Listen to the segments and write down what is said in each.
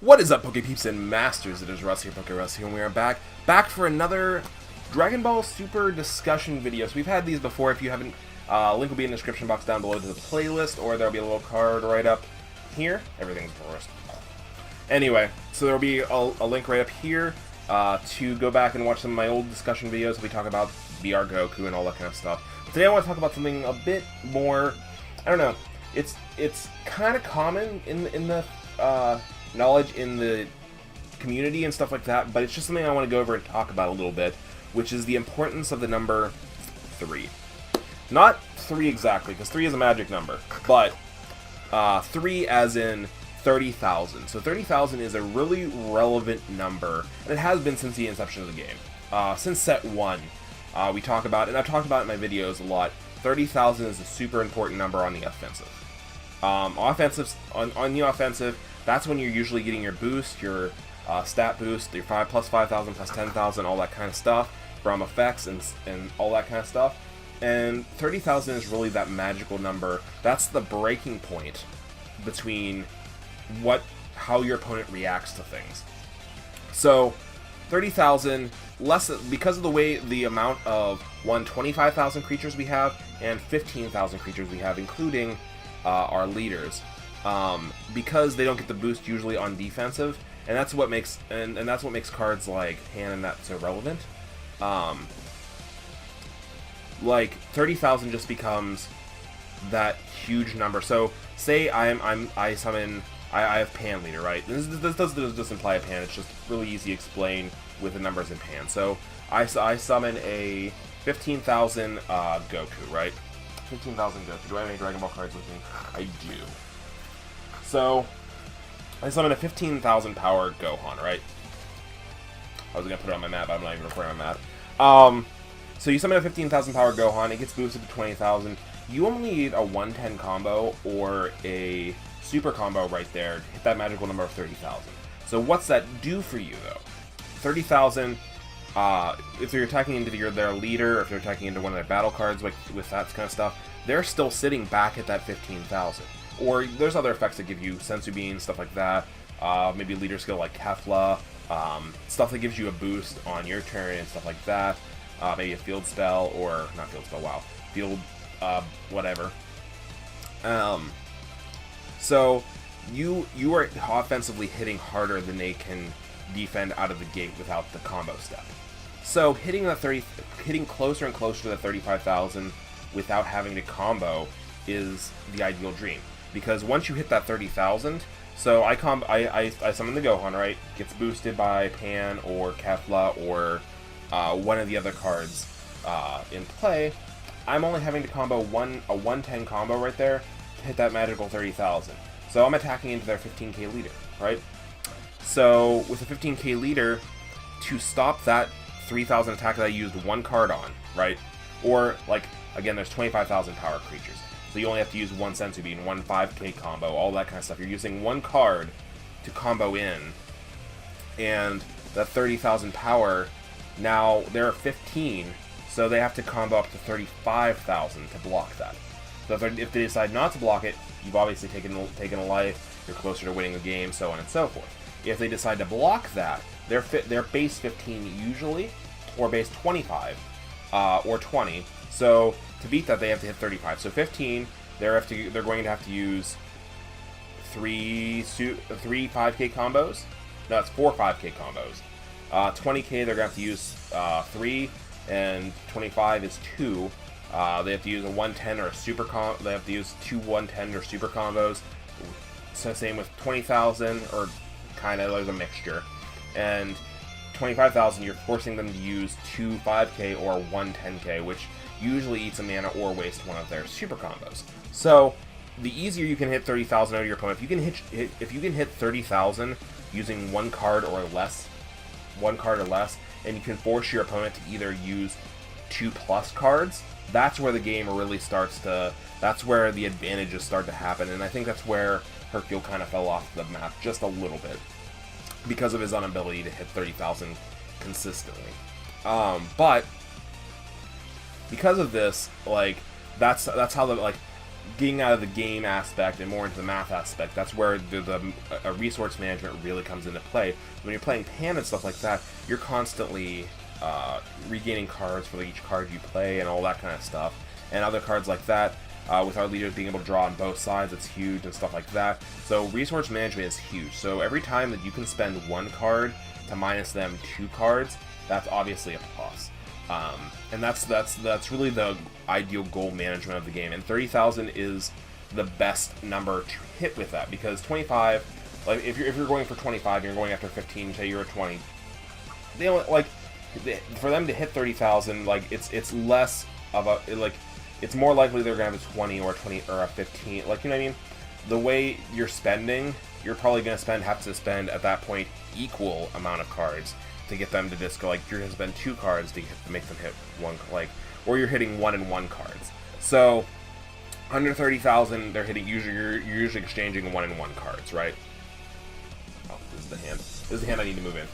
What is up, Pokepeeps and Masters? It is Russ here, PokeRuss here, and we are back for another Dragon Ball Super discussion video. So we've had these before. If you haven't, link will be in the description box down below to the playlist, or there'll be a little card right up here. Everything's reversed. Anyway, so there'll be a link right up here to go back and watch some of my old discussion videos. We talk about VR Goku and all that kind of stuff. But today I want to talk about something a bit more, I don't know, it's kind of common in the knowledge in the community and stuff like that, but it's just something I want to go over and talk about a little bit, which is the importance of the number 3. Not 3 exactly, because 3 is a magic number, but 3 as in 30,000. So 30,000 is a really relevant number, and it has been since the inception of the game. Since set 1, we talk about, and I've talked about it in my videos a lot, 30,000 is a super important number on the offensive. On the offensive, that's when you're usually getting your boost, your stat boost, your 5 plus 5,000 plus 10,000, all that kind of stuff from effects and all that kind of stuff. And 30,000 is really that magical number. That's the breaking point between how your opponent reacts to things. So 30,000 less because of the amount of 25,000 creatures we have and 15,000 creatures we have, including our leaders. Because they don't get the boost usually on defensive, and that's what makes cards like Han and that so relevant. Like 30,000 just becomes that huge number. So say I have Pan leader, right? This doesn't just imply a Pan. It's just really easy to explain with the numbers in Pan. So I summon a 15,000 Goku, right? 15,000 Goku. Do I have any Dragon Ball cards with me? I do. So, I summon a 15,000 power Gohan, right? I was going to put it on my map, but I'm not even recording my map. So you summon a 15,000 power Gohan, it gets boosted to 20,000. You only need a 110 combo or a super combo right there to hit that magical number of 30,000. So what's that do for you, though? 30,000, if you're attacking into their leader, or if you're attacking into one of their battle cards, like with that kind of stuff, they're still sitting back at that 15,000. Or there's other effects that give you Sensu Bean, stuff like that. Maybe leader skill like Kefla. Stuff that gives you a boost on your turn and stuff like that. Maybe a field spell, or not field spell, wow. Field, whatever. So you are offensively hitting harder than they can defend out of the gate without the combo step. So hitting closer and closer to the 35,000 without having to combo is the ideal dream. Because once you hit that 30,000, so I summon the Gohan, right? Gets boosted by Pan or Kefla or one of the other cards in play. I'm only having to combo a 110 combo right there to hit that magical 30,000. So I'm attacking into their 15k leader, right? So with a 15k leader, to stop that 3,000 attack that I used one card on, right? Or, like, again, there's 25,000 power creatures. So you only have to use one Sensu Bean, one 5k combo, all that kind of stuff. You're using one card to combo in, and that 30,000 power, now there are 15, so they have to combo up to 35,000 to block that. So if they decide not to block it, you've obviously taken a life, you're closer to winning the game, so on and so forth. If they decide to block that, they're base 15 usually, or base 25, or 20. So to beat that, they have to hit 35. So 15, they're going to have to use 3 5k combos. No, it's 4 5k combos. 20k, they're going to have to use 3, and 25 is 2. They have to use a 110 or a super They have to use 2 110 or super combos. So same with 20,000, or kind of, there's a mixture. And 25,000, you're forcing them to use 2 5k or 1 10k, which usually eats a mana or waste one of their super combos. So the easier you can hit 30,000 out of your opponent, if you can hit 30,000 using one card or less, and you can force your opponent to either use 2+ cards, that's where the game really starts to. That's where the advantages start to happen, and I think that's where Hercule kind of fell off the map just a little bit because of his inability to hit 30,000 consistently. But because of this, like that's how getting out of the game aspect and more into the math aspect, that's where the resource management really comes into play. When you're playing Pan and stuff like that, you're constantly regaining cards for each card you play and all that kind of stuff. And other cards like that, with our leaders being able to draw on both sides, it's huge and stuff like that. So resource management is huge. So every time that you can spend one card to minus them 2 cards, that's obviously a plus. And that's really the ideal goal management of the game. And 30,000 is the best number to hit with that, because 25, like if you're going for 25 and you're going after 15, say you're at 20, they don't like for them to hit 30,000. Like it's less of a like. It's more likely they're going to have a 20 or a 20 or a 15. Like, you know what I mean? The way you're spending, you're probably going to have to spend at that point equal amount of cards to get them to just go, like, you're going to spend 2 cards to make them hit 1, like, or you're hitting 1-in-1 cards. So, under 30,000, they're hitting, you're usually exchanging 1-in-1 cards, right? Oh, this is the hand. This is the hand I need to move in.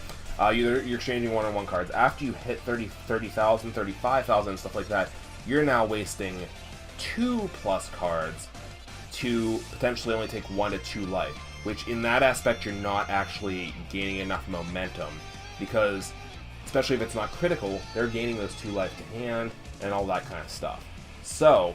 You're exchanging 1-in-1 cards. After you hit 30,000, 35,000, stuff like that, you're now wasting 2+ cards to potentially only take 1 to 2 life, which in that aspect you're not actually gaining enough momentum, because especially if it's not critical, they're gaining those 2 life to hand and all that kind of stuff. So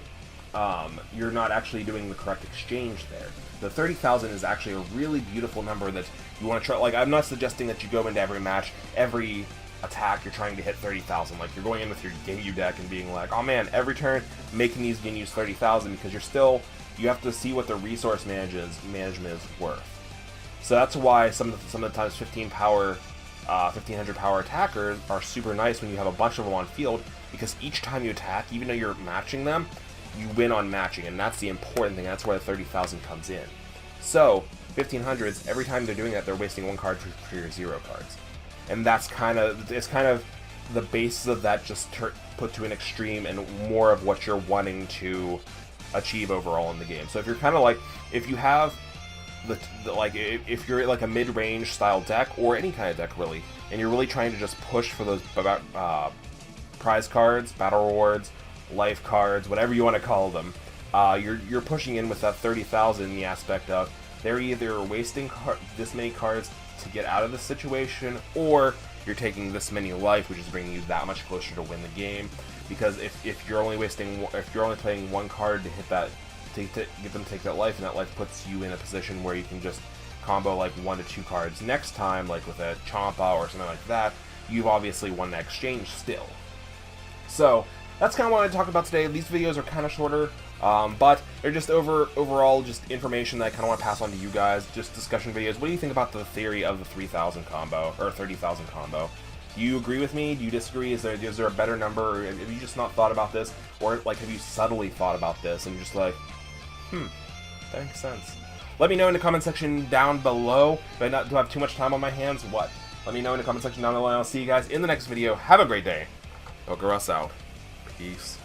you're not actually doing the correct exchange there. The 30,000 is actually a really beautiful number that you want to try. Like, I'm not suggesting that you go into every match, every attack you're trying to hit 30,000. Like, you're going in with your Ginyu deck and being like, oh man, every turn making these Ginyus 30,000, because you have to see what the resource management is worth. So that's why some of the times 1500 power attackers are super nice when you have a bunch of them on field, because each time you attack, even though you're matching them, you win on matching, and that's the important thing. That's where the 30,000 comes in. So 1500s, every time they're doing that, they're wasting 1 card for your 0 cards. And that's kind of the basis of that, just put to an extreme and more of what you're wanting to achieve overall in the game. So if you're kind of like, if you have if you're like a mid-range style deck, or any kind of deck really, and you're really trying to just push for those prize cards, battle rewards, life cards, whatever you want to call them, you're pushing in with that 30,000 in the aspect of they're either wasting this many cards to get out of the situation, or you're taking this many life, which is bringing you that much closer to win the game. Because if you're only playing 1 card to hit that, to get them to take that life, and that life puts you in a position where you can just combo like 1 to 2 cards next time, like with a Champa or something like that, you've obviously won that exchange still. So that's kind of what I wanted to talk about today. These videos are kind of shorter, but they're just overall just information that I kind of want to pass on to you guys, just discussion videos. What do you think about the theory of the 3,000 combo, or 30,000 combo? Do you agree with me? Do you disagree? Is there a better number? Or have you just not thought about this? Or like, have you subtly thought about this and just like, that makes sense? Let me know in the comment section down below. Do I have too much time on my hands? What? Let me know in the comment section down below, and I'll see you guys in the next video. Have a great day. PokeRuss out. Peace.